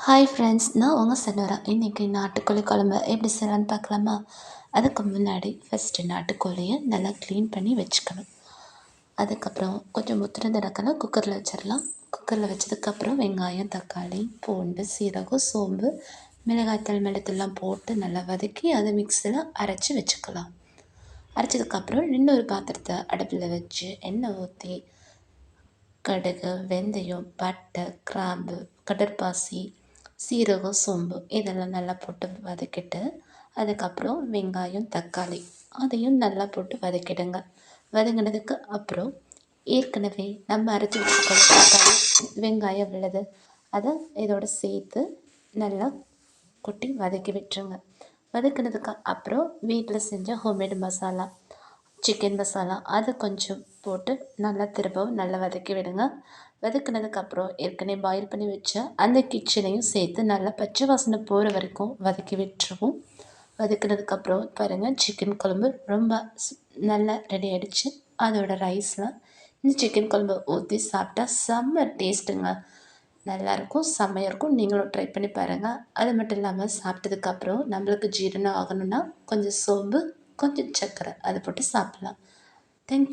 Hi friends, நான் உங்கள் சனோரா. இன்றைக்கி நாட்டுக்கோழி குழம்பு எப்படி செய்யலான்னு பார்க்கலாமா? அதுக்கு முன்னாடி ஃபஸ்ட்டு நாட்டுக்கோழியை நல்லா க்ளீன் பண்ணி வச்சுக்கணும். அதுக்கப்புறம் கொஞ்சம் முத்தின தடக்கெல்லாம் குக்கரில் வச்சிடலாம். குக்கரில் வச்சதுக்கப்புறம் வெங்காயம், தக்காளி, பூண்டு, சீரகம், சோம்பு, மிளகாய்த்தூள், மிளகுத்தூள்லாம் போட்டு நல்லா வதக்கி அதை மிக்ஸியில் அரைச்சி வச்சுக்கலாம். அரைச்சதுக்கப்புறம் இன்னொரு பாத்திரத்தை அடுப்பில் வச்சு எண்ணெய் ஊற்றி கடுகு, வெந்தயம், பட்டை, கிராம்பு, கடற்பாசி, சீரகம், சோம்பு இதெல்லாம் நல்லா போட்டு வதக்கிட்டு, அதுக்கப்புறம் வெங்காயம், தக்காளி அதையும் நல்லா போட்டு வதக்கிடுங்க. வதங்கினதுக்கு அப்புறம் ஏற்கனவே நம்ம அரைச்சி வச்சுருக்க தக்காளி, வெங்காயம் விழுது அதை இதோடு சேர்த்து நல்லா கொட்டி வதக்கி விட்டுருங்க. வதக்கினதுக்கு அப்புறம் வீட்டில் செஞ்ச ஹோம்மேடு மசாலா, சிக்கன் மசாலா அதை கொஞ்சம் போட்டு நல்லா திரும்பவும் நல்லா வதக்கி விடுங்க. வதக்கினதுக்கப்புறம் ஏற்கனவே பாயில் பண்ணி வச்ச அந்த கிச்சனையும் சேர்த்து நல்லா பச்சை வாசனை போகிற வரைக்கும் வதக்கி விட்டுருவோம். வதக்கினதுக்கப்புறம் பாருங்கள், சிக்கன் குழம்பு ரொம்ப நல்லா ரெடி ஆகிடுச்சு. அதோட ரைஸில் இந்த சிக்கன் குழம்பு ஊற்றி சாப்பிட்டா செம்ம டேஸ்ட்டுங்க. நல்லாயிருக்கும், செம்மையாக இருக்கும். நீங்களும் ட்ரை பண்ணி பாருங்கள். அது மட்டும் இல்லாமல் சாப்பிட்டதுக்கப்புறம் நம்மளுக்கு ஜீரணம் ஆகணும்னா கொஞ்சம் சோம்பு, கொஞ்சம் சர்க்கரை அதை போட்டு சாப்பிட்லாம். தேங்க்யூ.